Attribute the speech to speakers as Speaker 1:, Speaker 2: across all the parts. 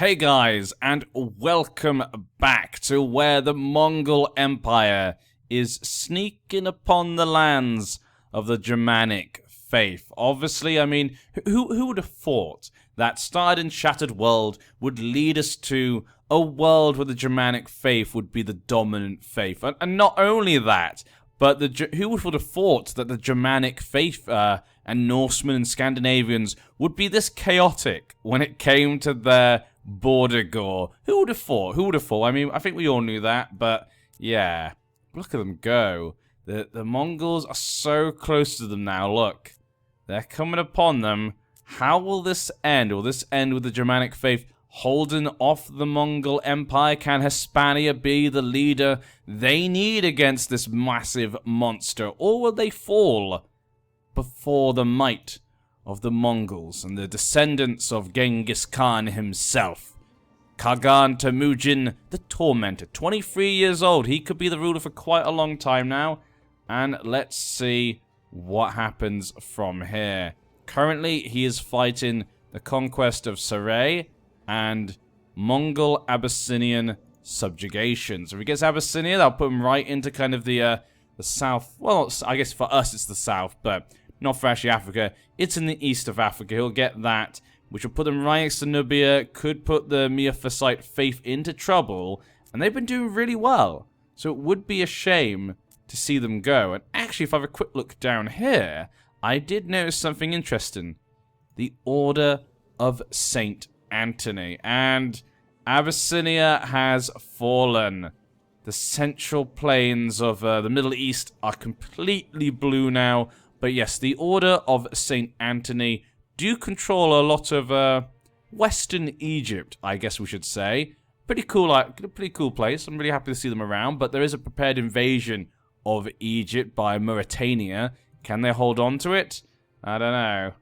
Speaker 1: Hey guys, and welcome back to where the Mongol Empire is sneaking upon the lands of the Germanic faith. Obviously, I mean, who would have thought that started in Shattered World would lead us to a world where the Germanic faith would be the dominant faith? And not only that, but who would have thought that the Germanic faith and Norsemen and Scandinavians would be this chaotic when it came to their border gore? Who would have thought? Who would have thought? I mean, I think we all knew that, but yeah. Look at them go. The Mongols are so close to them now. Look. They're coming upon them. How will this end? Will this end with the Germanic faith holding off the Mongol Empire? Can Hispania be the leader they need against this massive monster? Or will they fall before the might of the Mongols and the descendants of Genghis Khan himself? Kagan Temujin the Tormentor, 23 years old. He could be the ruler for quite a long time now. And let's see what happens from here. Currently, he is fighting the conquest of Saray and Mongol Abyssinian subjugation. So if he gets Abyssinia, that'll put him right into kind of the south. Well, I guess for us it's the south, but not for actually Africa. It's in the east of Africa. He'll get that, which will put them right next to Nubia. Could put the Miaphysite faith into trouble, and they've been doing really well. So it would be a shame to see them go. And actually, if I have a quick look down here, I did notice something interesting. The Order of Saint Anthony. And Abyssinia has fallen. The central plains of the Middle East are completely blue now. But yes, the Order of Saint Anthony do control a lot of Western Egypt, I guess we should say. Pretty cool place. I'm really happy to see them around. But there is a prepared invasion of Egypt by Mauritania. Can they hold on to it? I don't know.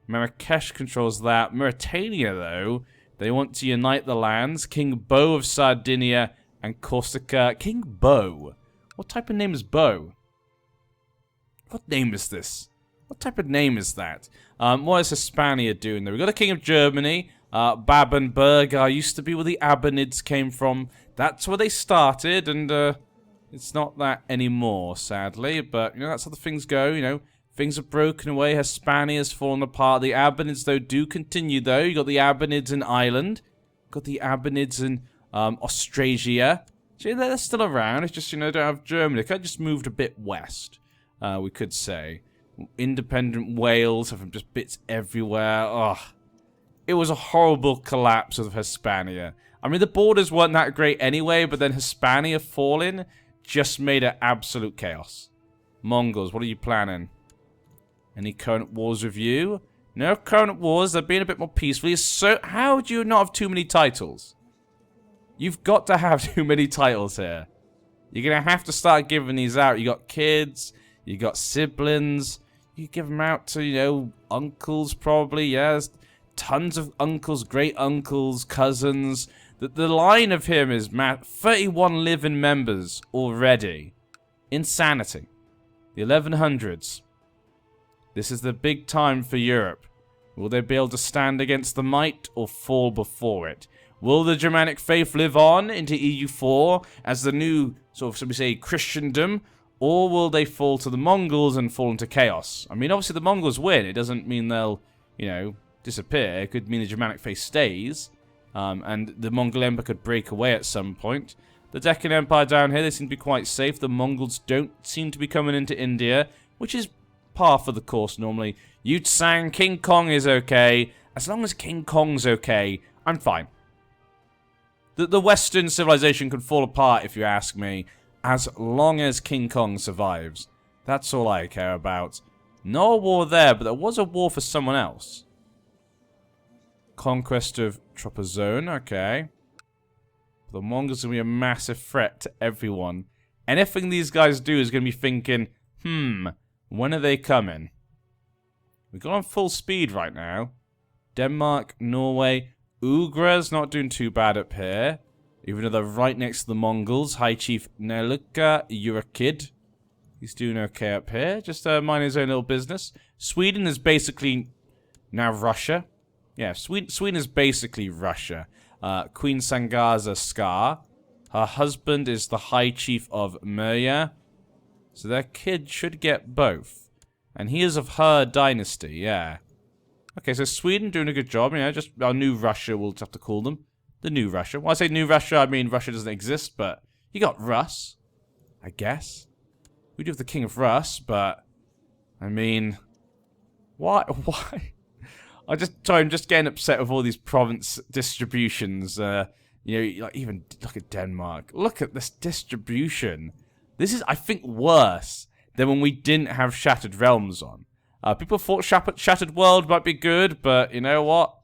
Speaker 1: Marrakesh controls that. Mauritania, though, they want to unite the lands. King Bo of Sardinia and Corsica. King Bo? What type of name is Bo? What name is this? What type of name is that? What is Hispania doing there? We've got a king of Germany. Babenberg used to be where the Abbanids came from. That's where they started, and it's not that anymore, sadly. But, you know, that's how the things go, you know. Things are broken away. Hispania's fallen apart. The Abbanids, though, do continue, though. You got the Abbanids in Ireland. Got the Abbanids in Austrasia. So they're still around. It's just, you know, don't have Germany. They kind of just moved a bit west, we could say. Independent Wales have just bits everywhere. Ugh. It was a horrible collapse of Hispania. I mean, the borders weren't that great anyway, but then Hispania falling just made it absolute chaos. Mongols, what are you planning? Any current wars with you? No current wars. They're being a bit more peaceful. So, how do you not have too many titles? You've got to have too many titles here. You're going to have to start giving these out. You got kids. You got siblings. You give them out to, you know, uncles probably. Yeah, there's tons of uncles, great uncles, cousins. The line of him is 31 living members already. Insanity. The 1100s. This is the big time for Europe. Will they be able to stand against the might or fall before it? Will the Germanic faith live on into EU4 as the new, sort of, shall we say, Christendom? Or will they fall to the Mongols and fall into chaos? I mean, obviously the Mongols win. It doesn't mean they'll, you know, disappear. It could mean the Germanic faith stays. And the Mongol Empire could break away at some point. The Deccan Empire down here, they seem to be quite safe. The Mongols don't seem to be coming into India, which is par for the course normally. Yutsang, King Kong is okay. As long as King Kong's okay, I'm fine. The Western civilization could fall apart, if you ask me, as long as King Kong survives. That's all I care about. No war there, but there was a war for someone else. Conquest of Tropozone, okay. The Mongols are going to be a massive threat to everyone. Anything these guys do is going to be thinking, when are they coming? We've got on full speed right now. Denmark, Norway, Ugra's not doing too bad up here. Even though they're right next to the Mongols. High Chief Neluka, you're a kid. He's doing okay up here. Just minding his own little business. Sweden is basically now Russia. Yeah, Sweden is basically Russia. Queen Sangaza Scar. Her husband is the High Chief of Murya. So their kid should get both. And he is of her dynasty, yeah. Okay, so Sweden doing a good job, you know, just our new Russia, we'll have to call them. The new Russia. When I say new Russia, I mean Russia doesn't exist, but you got Rus, I guess. We do have the King of Rus, but, I mean, why? I'm just getting upset with all these province distributions, you know, like even look at Denmark. Look at this distribution. This is, I think, worse than when we didn't have Shattered Realms on. People thought Shattered World might be good, but you know what?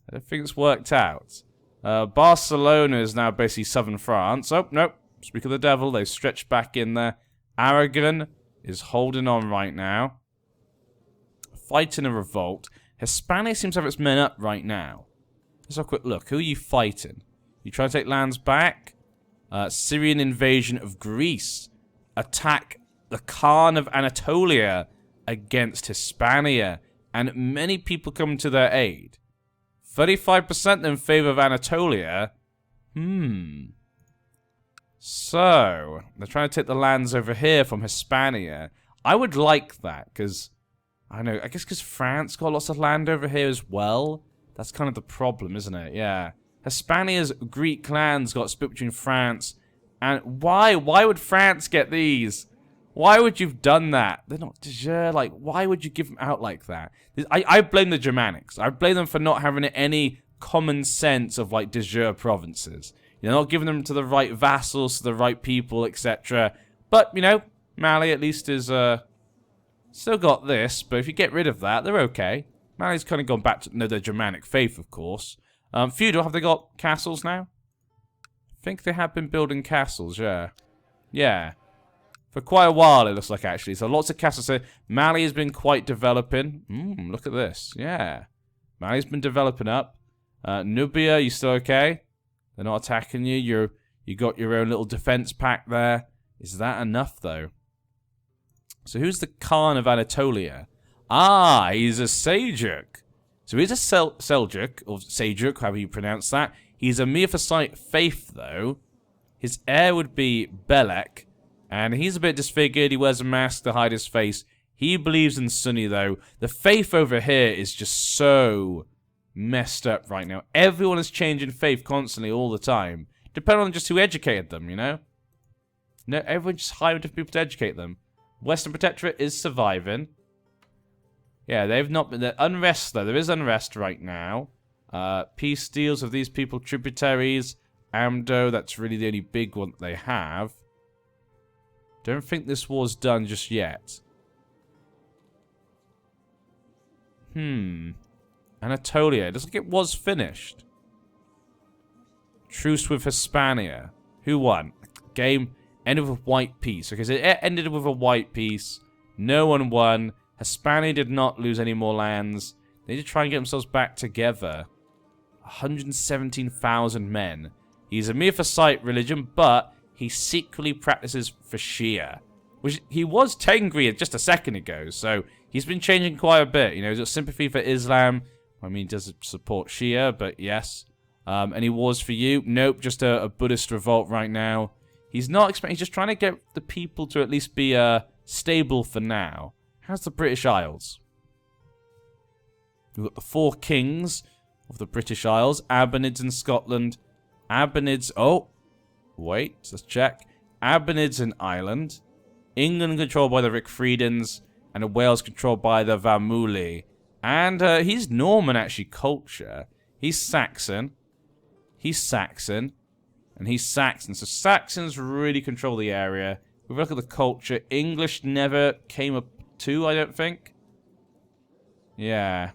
Speaker 1: I don't think it's worked out. Barcelona is now basically southern France. Oh, nope. Speak of the devil, they've stretched back in there. Aragon is holding on right now. Fighting a revolt. Hispania seems to have its men up right now. Let's have a quick look. Who are you fighting? You trying to take lands back? Syrian invasion of Greece. Attack the Khan of Anatolia against Hispania. And many people come to their aid. 35% in favor of Anatolia. So, they're trying to take the lands over here from Hispania. I would like that, because, I don't know, I guess because France got lots of land over here as well. That's kind of the problem, isn't it? Yeah. Hispania's Greek lands got split between France and... Why? Why would France get these? Why would you have done that? They're not de jure. Like, why would you give them out like that? I blame the Germanics. I blame them for not having any common sense of, like, de jure provinces. You're not giving them to the right vassals, to the right people, etc. But, you know, Mali at least is, still got this. But if you get rid of that, they're okay. Mali's kind of gone back to their Germanic faith, of course. Feudal, have they got castles now? I think they have been building castles, yeah. Yeah. For quite a while, it looks like, actually. So lots of castles. So Mali has been quite developing. Look at this. Yeah. Mali's been developing up. Nubia, you still okay? They're not attacking you. You got your own little defense pack there. Is that enough, though? So who's the Khan of Anatolia? Ah, he's a Seljuk. So he's a Seljuk, or Seljuk, however you pronounce that. He's a Miaphysite faith, though. His heir would be Belek. And he's a bit disfigured. He wears a mask to hide his face. He believes in Sunni, though. The faith over here is just so messed up right now. Everyone is changing faith constantly all the time. Depending on just who educated them, you know? No, everyone just hired different people to educate them. Western Protectorate is surviving. Yeah, they've not been... Unrest, though. There is unrest right now. Peace deals with these people, tributaries. Amdo, that's really the only big one that they have. Don't think this war's done just yet. Anatolia. It looks like it was finished. Truce with Hispania. Who won? Game ended with a white piece. Okay, so it ended with a white piece. No one won. Hispania did not lose any more lands. They need to try and get themselves back together. 117,000 men. He's a Miaphysite religion, but he secretly practices for Shia. Which he was Tengri just a second ago, so he's been changing quite a bit. You know, he's got sympathy for Islam. I mean, he does support Shia, but yes. Any wars for you? Nope, just a Buddhist revolt right now. He's not expecting, he's just trying to get the people to at least be stable for now. How's the British Isles? We've got the 4 kings of the British Isles. Abbanids in Scotland. Abbanids, oh, wait, let's check. Abbanids in Ireland. England controlled by the Rickfriedens. And Wales controlled by the Vamuli. And he's Norman, actually, culture. He's Saxon. He's Saxon. And he's Saxon. So Saxons really control the area. If we look at the culture, English never came up to, I don't think. Yeah.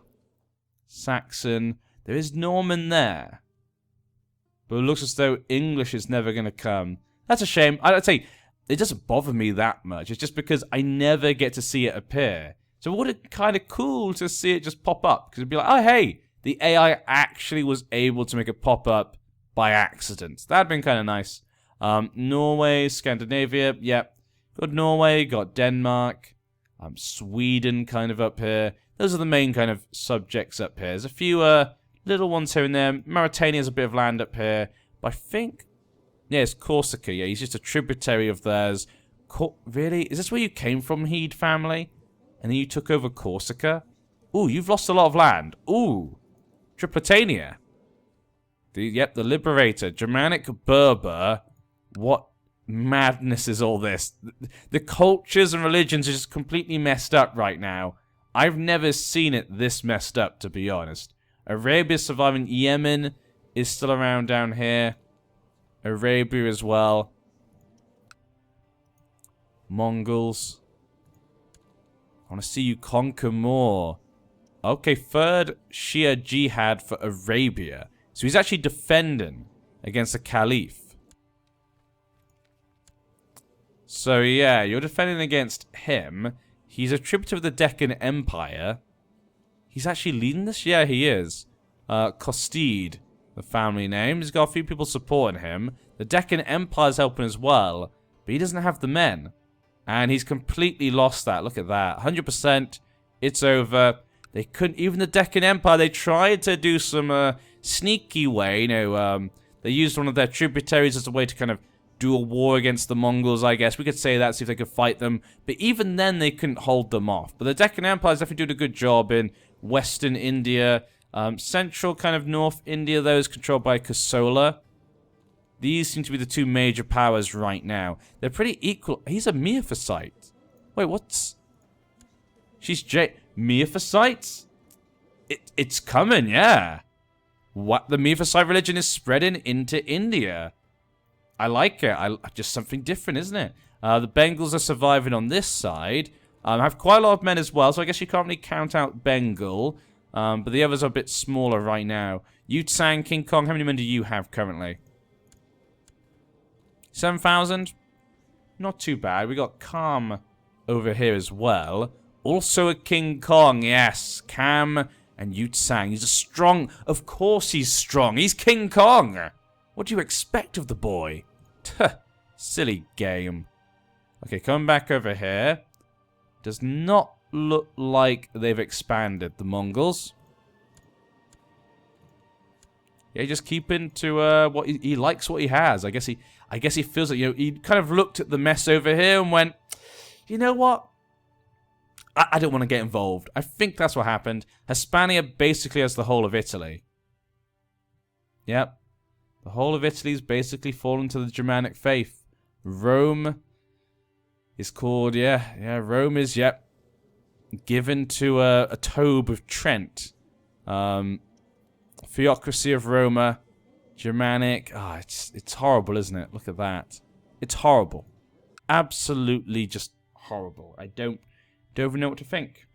Speaker 1: Saxon. There is Norman there. But it looks as though English is never going to come. That's a shame. I'd say it doesn't bother me that much. It's just because I never get to see it appear. So it would have kind of cool to see it just pop up. Because it'd be like, oh, hey, the AI actually was able to make it pop up by accident. That'd been kind of nice. Norway, Scandinavia, yep. Got Norway, got Denmark. Sweden kind of up here. Those are the main kind of subjects up here. There's a few little ones here and there. Mauritania's a bit of land up here. But I think... Yeah, it's Corsica. Yeah, he's just a tributary of theirs. Really? Is this where you came from, Heed family? And then you took over Corsica? Ooh, you've lost a lot of land. Ooh. Tripletania. Yep, the Liberator. Germanic Berber. What madness is all this? The cultures and religions are just completely messed up right now. I've never seen it this messed up, to be honest. Arabia's surviving. Yemen is still around down here. Arabia as well. Mongols. I want to see you conquer more. Okay, third Shia Jihad for Arabia. So he's actually defending against the Caliph. So yeah, you're defending against him. He's a tributary of the Deccan Empire. He's actually leading this? Yeah, he is. Costide, the family name. He's got a few people supporting him. The Deccan Empire's helping as well. But he doesn't have the men. And he's completely lost that. Look at that. 100%. It's over. They couldn't... Even the Deccan Empire, they tried to do some sneaky way. You know, they used one of their tributaries as a way to kind of do a war against the Mongols, I guess. We could say that, see if they could fight them. But even then, they couldn't hold them off. But the Deccan Empire is definitely doing a good job in Western India. Central kind of North India, though, is controlled by Kosola. These seem to be the two major powers right now. They're pretty equal. He's a Miaphysite. Wait, what's... She's Miaphysite? It's coming, yeah. What? The Miaphysite religion is spreading into India. I like it. Just something different, isn't it? The Bengals are surviving on this side. I have quite a lot of men as well, so I guess you can't really count out Bengal. But the others are a bit smaller right now. Yutsang, King Kong, how many men do you have currently? 7,000? Not too bad. We got Kam over here as well. Also a King Kong, yes. Kam and Yutsang. He's a strong... Of course he's strong. He's King Kong. What do you expect of the boy? Silly game. Okay, coming back over here. Does not look like they've expanded, the Mongols. Yeah, just keeping to what he likes what he has. I guess he feels like, you know, he kind of looked at the mess over here and went, you know what? I don't want to get involved. I think that's what happened. Hispania basically has the whole of Italy. Yep. The whole of Italy's basically fallen to the Germanic faith. Rome is called, yeah, Rome is, yep, given to a Tobe of Trent. Theocracy of Roma, Germanic. Ah, it's horrible, isn't it? Look at that. It's horrible. Absolutely just horrible. I don't even know what to think.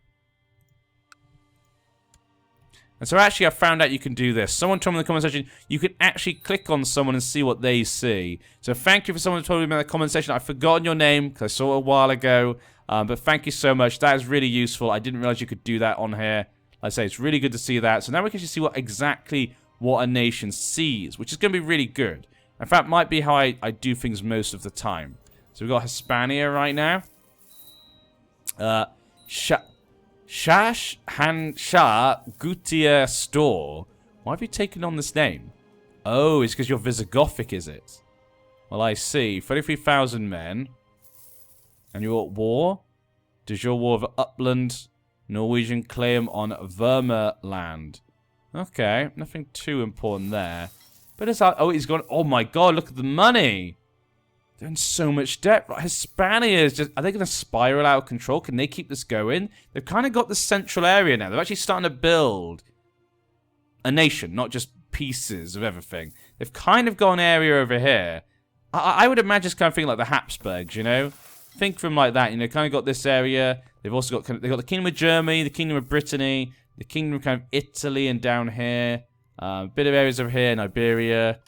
Speaker 1: And so actually I found out you can do this. Someone told me in the comment section, you can actually click on someone and see what they see. So thank you for someone who told me in the comment section. I've forgotten your name because I saw it a while ago. But thank you so much. That is really useful. I didn't realize you could do that on here. Like I say, it's really good to see that. So now we can actually see exactly what a nation sees, which is going to be really good. In fact, might be how I do things most of the time. So we've got Hispania right now. Shash Han Shah Gutia Store. Why have you taken on this name? Oh, it's because you're Visigothic, is it? Well, I see. 33,000 men. And you're at war? Does your war of Upland Norwegian claim on Vermerland? Okay, nothing too important there. But it's like, oh, he's gone. Oh my god, look at the money. They're in so much debt. Right, Hispania is just... Are they going to spiral out of control? Can they keep this going? They've kind of got the central area now. They're actually starting to build a nation, not just pieces of everything. They've kind of got an area over here. I would imagine it's kind of thing like the Habsburgs, you know? Think from like that, you know, kind of got this area. They've also got they've got the Kingdom of Germany, the Kingdom of Brittany, the Kingdom of kind of Italy and down here. A bit of areas over here in Iberia.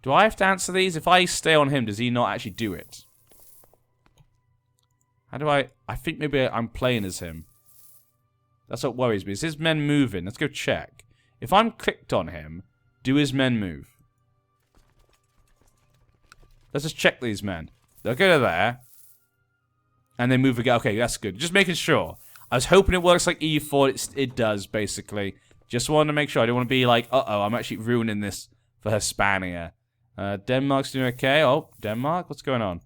Speaker 1: Do I have to answer these? If I stay on him, does he not actually do it? How do I think maybe I'm playing as him. That's what worries me. Is his men moving? Let's go check. If I'm clicked on him, do his men move? Let's just check these men. They'll go to there. And they move again. Okay, that's good. Just making sure. I was hoping it works like EU thought it does, basically. Just wanted to make sure. I didn't want to be like, uh-oh, I'm actually ruining this for Hispania. Denmark's doing okay. Oh, Denmark? What's going on?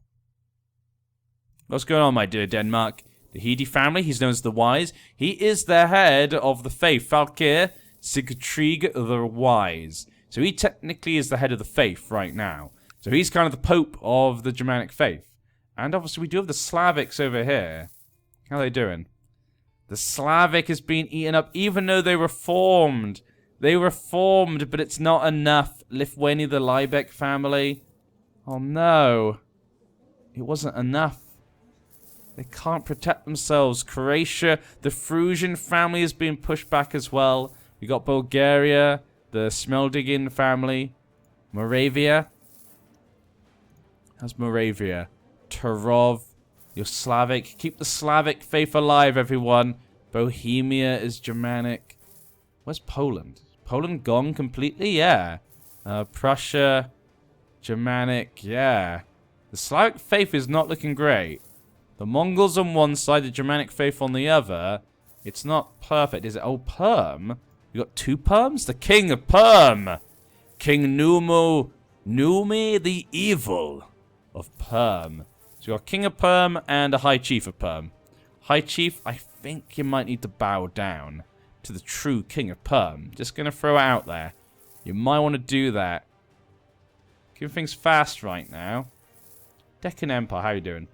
Speaker 1: What's going on, my dear Denmark? The Hedi family, he's known as the Wise. He is the head of the faith. Falkir Sigtrig the Wise. So he technically is the head of the faith right now. So he's kind of the Pope of the Germanic faith. And obviously we do have the Slavics over here. How are they doing? The Slavic has been eaten up even though they reformed. They reformed, but it's not enough. Lithuania, the Liebeck family. Oh no. It wasn't enough. They can't protect themselves. Croatia, the Frisian family is being pushed back as well. We got Bulgaria, the Smeldigin family. Moravia. How's Moravia? Turov, you're Slavic. Keep the Slavic faith alive, everyone. Bohemia is Germanic. Where's Poland? Poland gone completely? Yeah. Prussia, Germanic, yeah. The Slavic faith is not looking great. The Mongols on one side, the Germanic faith on the other. It's not perfect, is it? Oh, Perm? You got 2 Perms? The King of Perm! King Numi the Evil of Perm. So you got King of Perm and a High Chief of Perm. High Chief, I think you might need to bow down to the true King of Perm. Just gonna throw it out there. You might want to do that. Keep things fast right now. Deccan Empire, how you doing?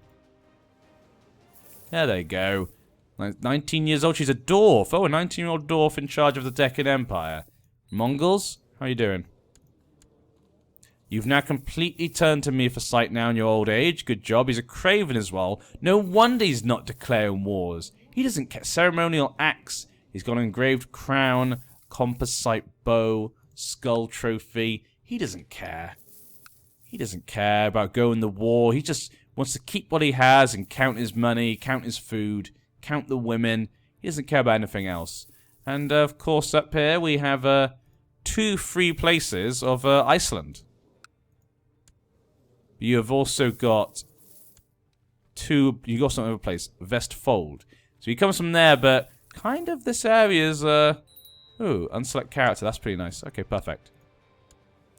Speaker 1: Yeah, there you go. 19 years old, she's a dwarf. Oh, a 19-year-old dwarf in charge of the Deccan Empire. Mongols, how you doing? You've now completely turned to me for sight now in your old age. Good job. He's a craven as well. No wonder he's not declaring wars. He doesn't care. Ceremonial axe. He's got an engraved crown, composite bow, skull trophy. He doesn't care. He doesn't care about going to war. He just wants to keep what he has and count his money, count his food, count the women. He doesn't care about anything else. And, of course, up here we have 2 free places of Iceland. You have also got 2... You got some other place, Vestfold. So he comes from there, but kind of this area is... Ooh, unselect character. That's pretty nice. Okay, perfect.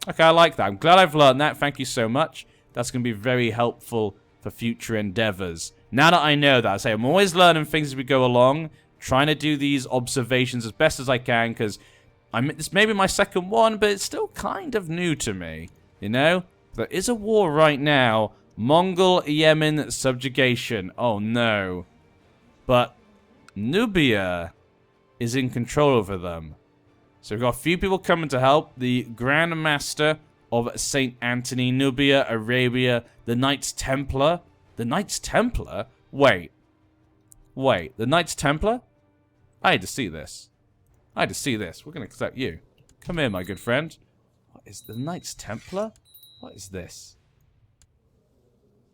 Speaker 1: Okay, I like that. I'm glad I've learned that. Thank you so much. That's going to be very helpful for future endeavors. Now that I know that, I say I'm always learning things as we go along, trying to do these observations as best as I can, because this may be my second one, but it's still kind of new to me, you know? There is a war right now. Mongol-Yemen subjugation. Oh, no. But Nubia is in control over them. So we've got a few people coming to help. The Grand Master of St. Anthony, Nubia, Arabia, the Knights Templar. The Knights Templar? Wait. The Knights Templar? I had to see this. We're going to accept you. Come here, my good friend. What is the Knights Templar? What is this?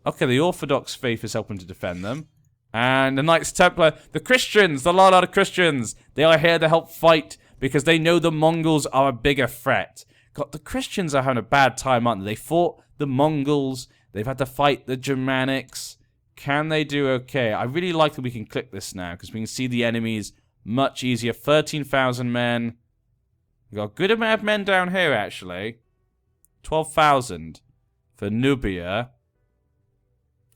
Speaker 1: Okay, the Orthodox faith is helping to defend them. And the Knights Templar, the Christians, the lot of Christians, they are here to help fight because they know the Mongols are a bigger threat. God, the Christians are having a bad time, aren't they? They fought the Mongols. They've had to fight the Germanics. Can they do okay? I really like that we can click this now because we can see the enemies much easier. 13,000 men. We've got a good amount of men down here, actually. 12,000 for Nubia.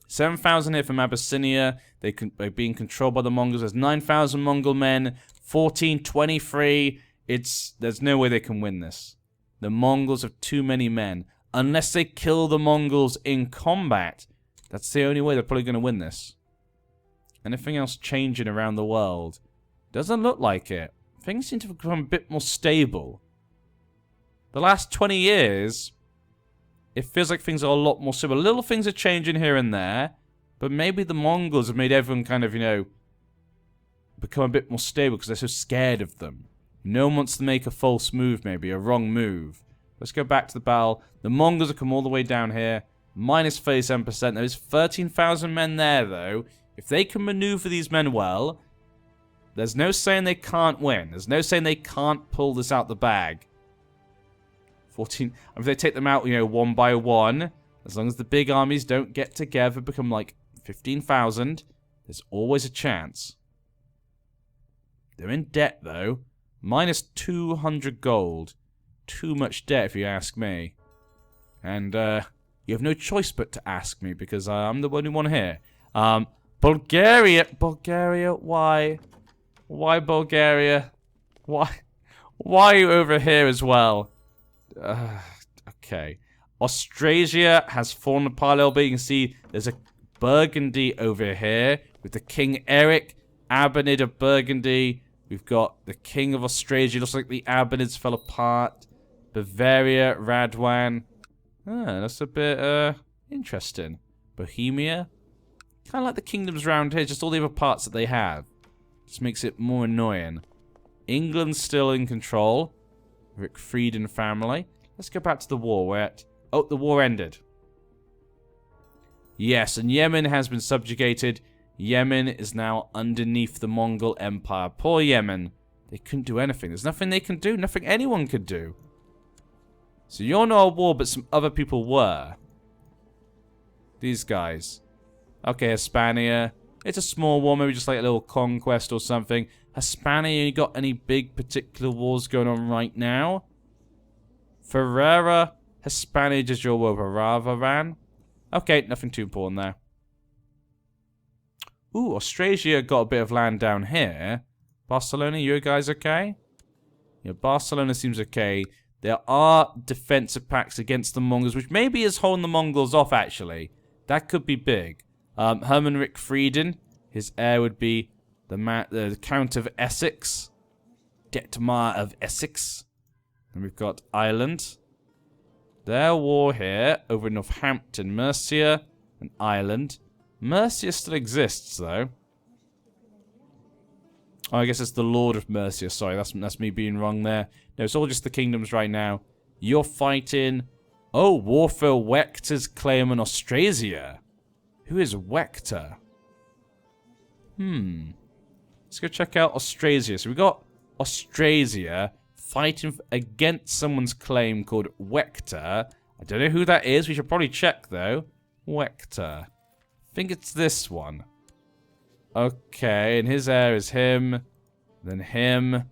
Speaker 1: 7,000 here from Abyssinia. They're being controlled by the Mongols. There's 9,000 Mongol men. 1423. There's no way they can win this. The Mongols have too many men. Unless they kill the Mongols in combat, that's the only way they're probably going to win this. Anything else changing around the world? Doesn't look like it. Things seem to have become a bit more stable. The last 20 years, it feels like things are a lot more similar. Little things are changing here and there, but maybe the Mongols have made everyone kind of, you know, become a bit more stable because they're so scared of them. No one wants to make a false move, maybe, a wrong move. Let's go back to the battle. The Mongols have come all the way down here. Minus 37%. There's 13,000 men there, though. If they can maneuver these men well, there's no saying they can't win. There's no saying they can't pull this out the bag. 14... If they take them out, you know, one by one, as long as the big armies don't get together, become like 15,000, There's always a chance. They're in debt, though. Minus 200 gold. Too much debt, if you ask me. And, you have no choice but to ask me, because I'm the only one here. Bulgaria. Bulgaria, why? Why Bulgaria? Why are you over here as well? Okay. Austrasia has fallen apart a little bit. You can see there's a Burgundy over here with the King Eric, Abonid of Burgundy. We've got the King of Austrasia. Looks like the Abonids fell apart. Bavaria, Radwan. That's a bit interesting. Bohemia. Kind of like the kingdoms around here, just all the other parts that they have. Just makes it more annoying. England's still in control. Rick Frieden family. Let's go back to the war. We're at... Oh, the war ended. Yes, and Yemen has been subjugated. Yemen is now underneath the Mongol Empire. Poor Yemen. They couldn't do anything. There's nothing they can do. Nothing anyone could do. So you're not at war, but some other people were. These guys. Okay, Hispania. It's a small war, maybe just like a little conquest or something. Hispania, you got any big particular wars going on right now? Ferrara, Hispania, just your war over Ravaran. Okay, nothing too important there. Ooh, Austrasia got a bit of land down here. Barcelona, you guys okay? Yeah, Barcelona seems okay. There are defensive pacts against the Mongols, which maybe is holding the Mongols off, actually. That could be big. Hermann Rick Frieden, his heir would be the Count of Essex. Detmar of Essex. And we've got Ireland. Their war here over Northampton, Mercia, and Ireland. Mercia still exists, though. Oh, I guess it's the Lord of Mercia. Sorry, that's me being wrong there. No, it's all just the kingdoms right now. You're fighting... Oh, Warfare Wector's claim on Austrasia. Who is Wector? Let's go check out Austrasia. So we got Austrasia fighting against someone's claim called Wector. I don't know who that is. We should probably check, though. Wector. I think it's this one. Okay, and his heir is him. Then him.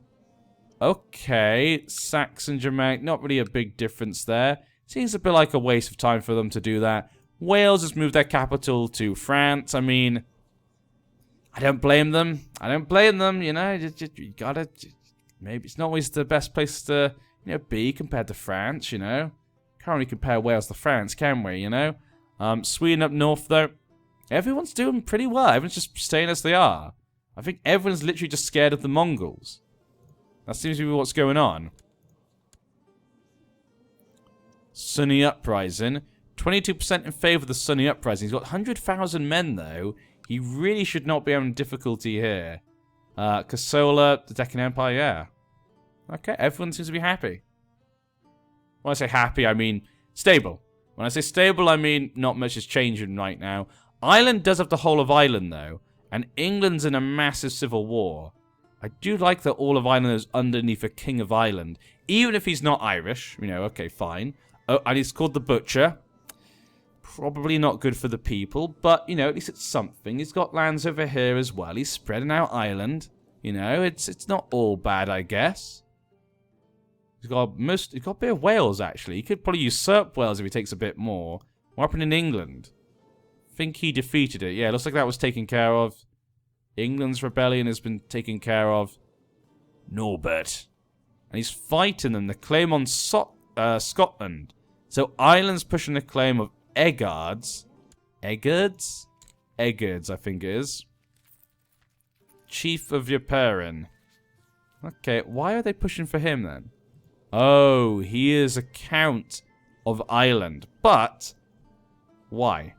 Speaker 1: Okay, Saxon Germanic. Not really a big difference there. Seems a bit like a waste of time for them to do that. Wales has moved their capital to France. I mean, I don't blame them. I don't blame them, you know. You gotta... Maybe it's not always the best place to, you know, be compared to France, you know. Can't really compare Wales to France, can we, you know? Sweden up north, though. Everyone's doing pretty well. Everyone's just staying as they are. I think everyone's literally just scared of the Mongols. That seems to be what's going on. Sunni Uprising. 22% in favor of the Sunni Uprising. He's got 100,000 men, though. He really should not be having difficulty here. Kasola, the Deccan Empire, yeah. Okay, everyone seems to be happy. When I say happy, I mean stable. When I say stable, I mean not much is changing right now. Ireland does have the whole of Ireland, though. And England's in a massive civil war. I do like that all of Ireland is underneath a King of Ireland. Even if he's not Irish. You know, okay, fine. Oh, and he's called the Butcher. Probably not good for the people, but, you know, at least it's something. He's got lands over here as well. He's spreading out Ireland. You know, it's not all bad, I guess. He's got a bit of Wales, actually. He could probably usurp Wales if he takes a bit more. What happened in England? I think he defeated it. Yeah, looks like that was taken care of. England's rebellion has been taken care of. Norbert. And he's fighting them. The claim on Scotland. So Ireland's pushing the claim of Eggards. Eggards? Eggards, I think it is. Chief of Yaperin. Okay, why are they pushing for him then? Oh, he is a Count of Ireland. But, why?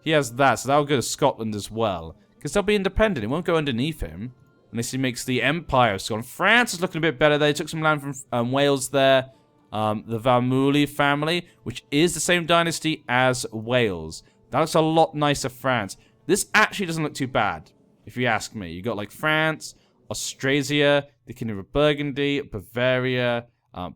Speaker 1: He has that, so that'll go to Scotland as well. Because they'll be independent. It won't go underneath him. Unless he makes the Empire of Scotland. France is looking a bit better. They took some land from Wales there. The Valmouli family, which is the same dynasty as Wales. That looks a lot nicer, France. This actually doesn't look too bad, if you ask me. You got like France, Austrasia, the Kingdom of Burgundy, Bavaria,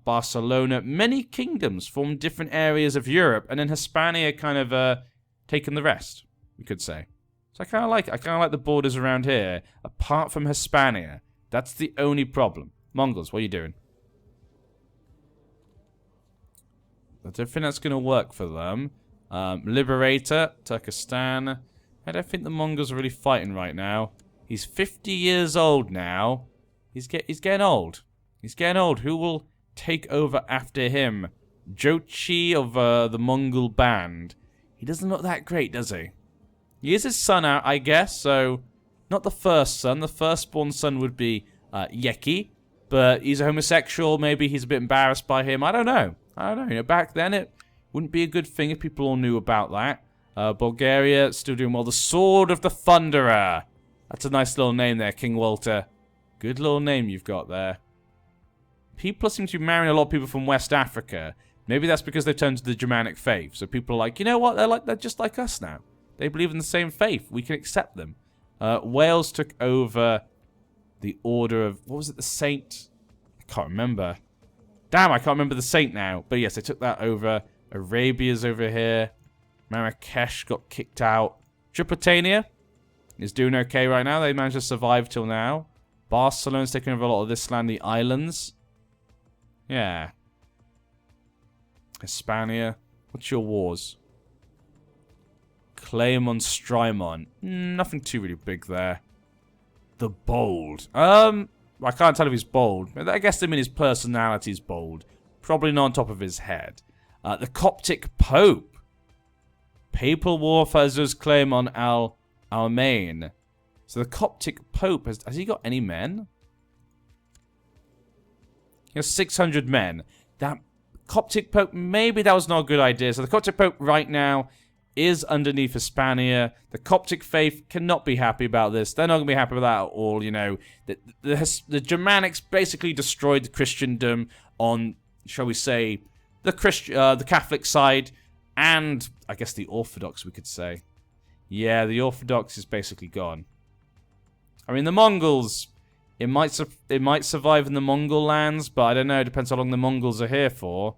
Speaker 1: Barcelona. Many kingdoms from different areas of Europe, and then Hispania kind of taking the rest, we could say. So I kind of like the borders around here, apart from Hispania. That's the only problem. Mongols, what are you doing? I don't think that's going to work for them. Liberator, Turkestan. I don't think the Mongols are really fighting right now. He's 50 years old now. He's getting old. He's getting old. Who will take over after him? Jochi of the Mongol band. He doesn't look that great, does he? He is his son out, I guess, so not the first son. The firstborn son would be Yeki, but he's a homosexual. Maybe he's a bit embarrassed by him. I don't know. You know, back then it wouldn't be a good thing if people all knew about that. Bulgaria, still doing well. The Sword of the Thunderer. That's a nice little name there, King Walter. Good little name you've got there. People seem to be marrying a lot of people from West Africa. Maybe that's because they've turned to the Germanic faith. So people are like, you know what? They're just like us now. They believe in the same faith. We can accept them. Wales took over the order of... What was it? The Saint? I can't remember. Damn, I can't remember the Saint now. But yes, they took that over. Arabia's over here. Marrakesh got kicked out. Tripolitania is doing okay right now. They managed to survive till now. Barcelona's taking over a lot of this land, the islands. Yeah. Hispania. What's your wars? Claymon, Strymon. Nothing too really big there. The Bold. I can't tell if he's bold. I guess I mean his personality is bold. Probably not on top of his head. The Coptic Pope. Papal warfare does claim on Almain. So the Coptic Pope, has he got any men? He has 600 men. That Coptic Pope, maybe that was not a good idea. So the Coptic Pope right now is underneath Hispania. The Coptic faith cannot be happy about this. They're not going to be happy with that at all, you know. The Germanics basically destroyed Christendom on, shall we say, the Catholic side, and I guess the Orthodox, we could say. Yeah, the Orthodox is basically gone. I mean, the Mongols, it might survive in the Mongol lands, but I don't know. It depends how long the Mongols are here for.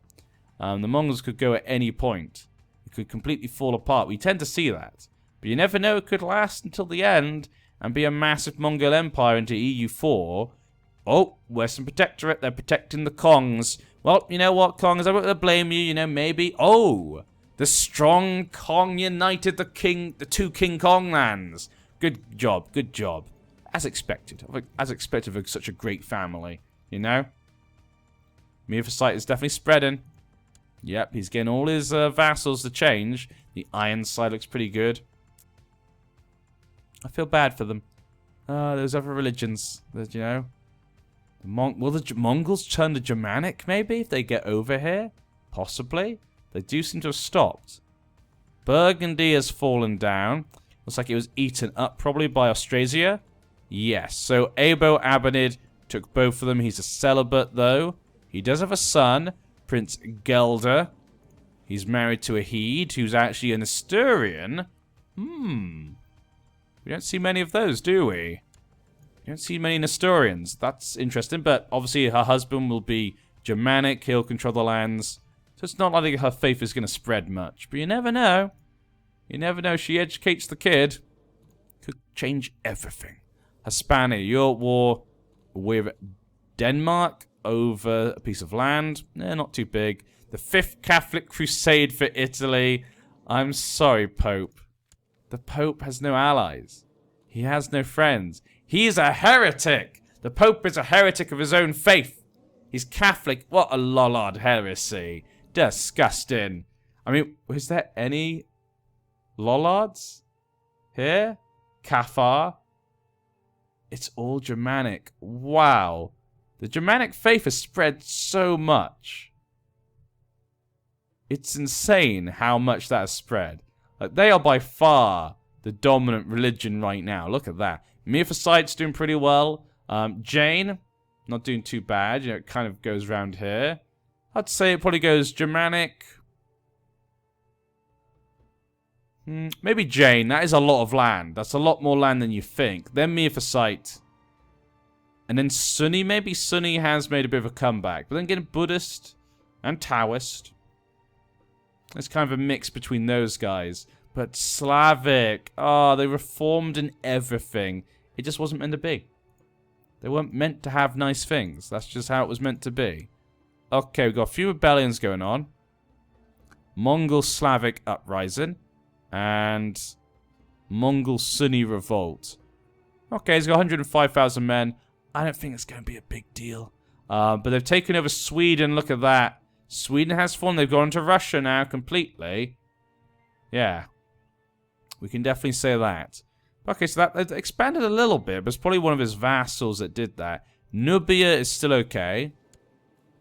Speaker 1: The Mongols could go at any point. It could completely fall apart. We tend to see that. But you never know. It could last until the end and be a massive Mongol Empire into EU4. Oh, Western Protectorate. They're protecting the Kongs. Well, you know what, Kongs? I won't blame you. You know, maybe. Oh, the strong Kong united the two King Kong lands. Good job. Good job. As expected. As expected of such a great family. You know? Miaphysite is definitely spreading. Yep, he's getting all his vassals to change. The Iron side looks pretty good. I feel bad for them. Those other religions, that, you know. Will the Mongols turn to Germanic, maybe, if they get over here? Possibly. They do seem to have stopped. Burgundy has fallen down. Looks like it was eaten up, probably by Austrasia. Yes, so Abo Abanid took both of them. He's a celibate, though. He does have a son, Prince Gelder. He's married to a Hede, who's actually an Asturian. We don't see many of those, do we? We don't see many Nestorians. That's interesting, but obviously her husband will be Germanic. He'll control the lands. So it's not like her faith is going to spread much. But you never know. You never know. She educates the kid. Could change everything. Hispania, you're at war with Denmark over a piece of land. Not too big. The 5th Catholic Crusade for Italy. I'm sorry, Pope. The Pope has no allies. He has no friends. He's a heretic. The Pope is a heretic of his own faith. He's Catholic. What a lollard heresy. Disgusting. I mean, is there any lollards here? Cathar? It's all Germanic. Wow. The Germanic faith has spread so much. It's insane how much that has spread. Like, they are by far the dominant religion right now. Look at that. Miaphysite's doing pretty well. Jane, not doing too bad. You know, it kind of goes around here. I'd say it probably goes Germanic. Maybe Jane. That is a lot of land. That's a lot more land than you think. Then Miaphysite. And then Sunni. Maybe Sunni has made a bit of a comeback. But then getting Buddhist and Taoist. It's kind of a mix between those guys. But Slavic. Oh, they reformed in everything. It just wasn't meant to be. They weren't meant to have nice things. That's just how it was meant to be. Okay, we've got a few rebellions going on. Mongol Slavic uprising. And Mongol Sunni revolt. Okay, he's got 105,000 men. I don't think it's going to be a big deal. But they've taken over Sweden. Look at that. Sweden has fallen. They've gone to Russia now completely. Yeah. We can definitely say that. Okay, so that expanded a little bit, but it's probably one of his vassals that did that. Nubia is still okay.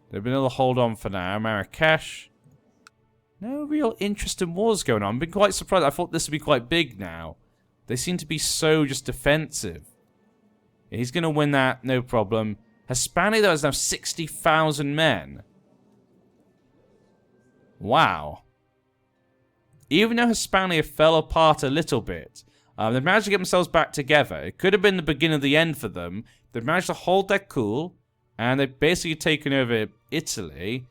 Speaker 1: They've been able to hold on for now. Marrakesh. No real interesting wars going on. I've been quite surprised. I thought this would be quite big now. They seem to be so just defensive. Yeah, he's going to win that, no problem. Hispania, though, has now 60,000 men. Wow. Even though Hispania fell apart a little bit, they've managed to get themselves back together. It could have been the beginning of the end for them. They've managed to hold their cool, and they've basically taken over Italy,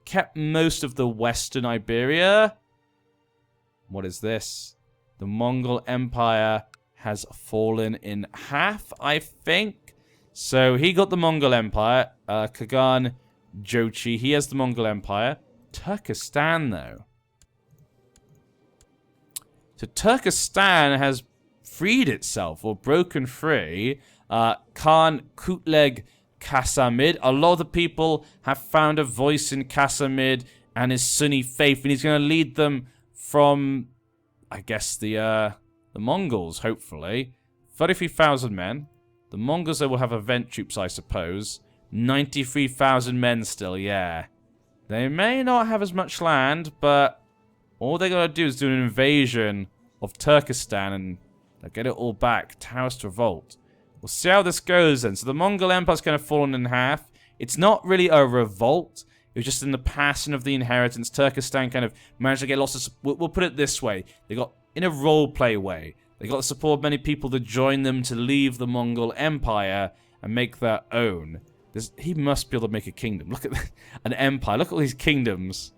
Speaker 1: kept most of the western Iberia. What is this? The Mongol Empire has fallen in half, I think. So he got the Mongol Empire. Kagan Jochi, he has the Mongol Empire. Turkestan, though. So Turkestan has freed itself, or broken free. Khan Kutleg Kasamid. A lot of the people have found a voice in Kasamid and his Sunni faith, and he's going to lead them from, I guess, the Mongols, hopefully. 33,000 men. The Mongols, they will have event troops, I suppose. 93,000 men still, yeah. They may not have as much land, but all they gotta do is do an invasion of Turkestan and they'll get it all back. Taoist revolt. We'll see how this goes then. So the Mongol Empire's kind of fallen in half. It's not really a revolt. It was just in the passing of the inheritance. Turkestan kind of managed to get lots of... We'll put it this way. They got, in a roleplay way, they got the support of many people to join them to leave the Mongol Empire and make their own. He must be able to make a kingdom. Look at that. An empire. Look at all these kingdoms.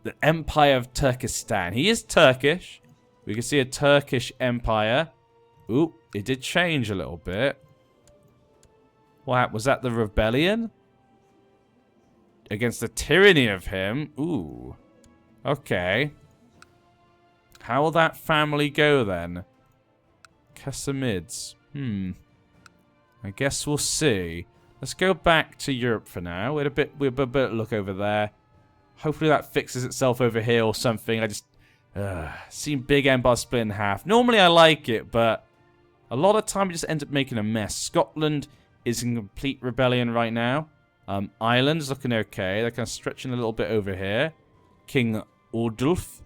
Speaker 1: The Empire of Turkestan. He is Turkish. We can see a Turkish empire. Ooh, it did change a little bit. What? Was that the rebellion? Against the tyranny of him? Ooh. Okay. How will that family go then? Kasamids. I guess we'll see. Let's go back to Europe for now. We'll a bit look over there. Hopefully that fixes itself over here or something. I just seen big empire split in half. Normally I like it, but a lot of time it just ends up making a mess. Scotland is in complete rebellion right now. Ireland's looking okay. They're kind of stretching a little bit over here. King Ordulf.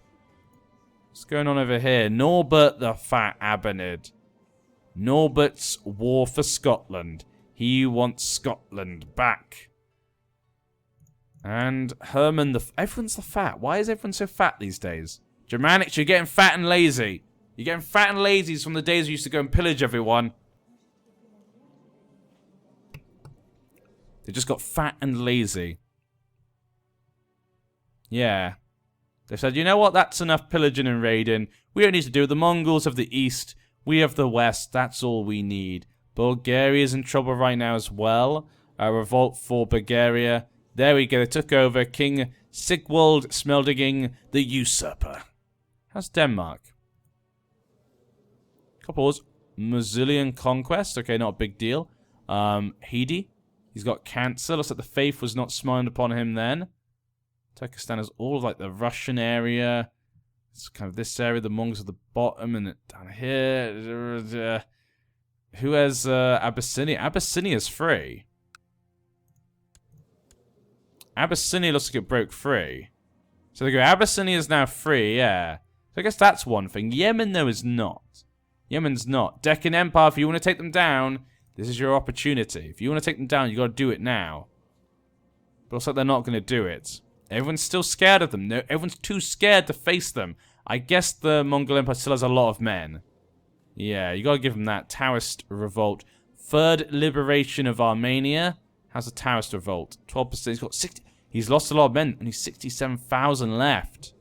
Speaker 1: What's going on over here? Norbert the Fat Abanid. Norbert's war for Scotland. He wants Scotland back. And Herman the... Everyone's the fat. Why is everyone so fat these days? Germanics, you're getting fat and lazy. You're getting fat and lazy from the days we used to go and pillage everyone. They just got fat and lazy. Yeah. They said, you know what? That's enough pillaging and raiding. We don't need to do it. The Mongols have the east. We have the west. That's all we need. Bulgaria's in trouble right now as well. A revolt for Bulgaria. There we go. They took over. King Sigwald Smeldinging the Usurper. How's Denmark? Couple of Massilian conquest. Okay, not a big deal. Hedi. He's got cancer. Looks like the faith was not smiling upon him then. Turkestan is all of like the Russian area. It's kind of this area. The Mongols at the bottom and down here. Who has Abyssinia? Abyssinia's free. Abyssinia looks like it broke free. So they go, Abyssinia is now free, yeah. So I guess that's one thing. Yemen, though, is not. Yemen's not. Deccan Empire, if you want to take them down, this is your opportunity. If you want to take them down, you got to do it now. But looks like they're not going to do it. Everyone's still scared of them. No, everyone's too scared to face them. I guess the Mongol Empire still has a lot of men. Yeah, you got to give them that. Taoist revolt. Third liberation of Armenia. How's the Taoist revolt? 12%. He's got 60. He's lost a lot of men, and he's 67,000 left.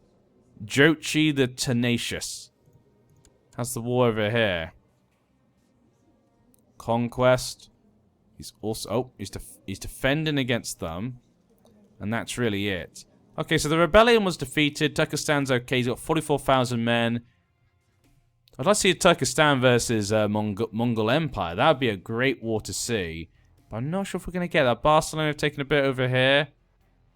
Speaker 1: Jochi the Tenacious. How's the war over here? Conquest. He's also... Oh, he's defending against them. And that's really it. Okay, so the rebellion was defeated. Turkestan's okay. He's got 44,000 men. I'd like to see Turkestan versus Mongol Empire. That would be a great war to see. But I'm not sure if we're going to get that. Barcelona have taken a bit over here.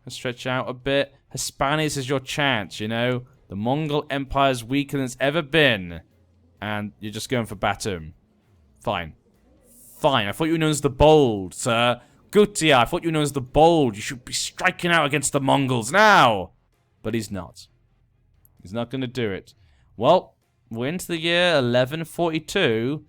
Speaker 1: Let's stretch out a bit. Hispanis is your chance, you know. The Mongol Empire is weaker than it's ever been. And you're just going for Batum. Fine. Fine. I thought you were known as the Bold, sir. Gutia, I thought you were known as the Bold. You should be striking out against the Mongols now. But he's not. He's not going to do it. Well, we're into the year 1142.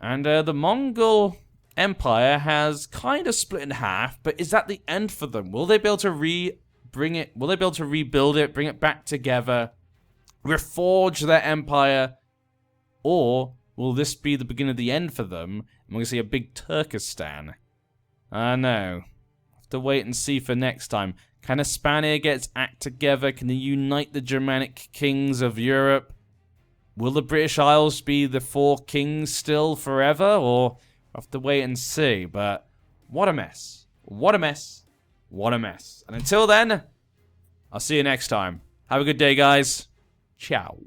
Speaker 1: And the Mongol Empire has kind of split in half. But is that the end for them? Will they be able to Will they be able to rebuild it, bring it back together, reforge their empire? Or will this be the beginning of the end for them? And we're going to see a big Turkestan. I know. Have to wait and see for next time. Can Hispania get its act together? Can they unite the Germanic kings of Europe? Will the British Isles be the 4 kings still forever? Or we'll have to wait and see. But what a mess. What a mess. What a mess. And until then, I'll see you next time. Have a good day, guys. Ciao.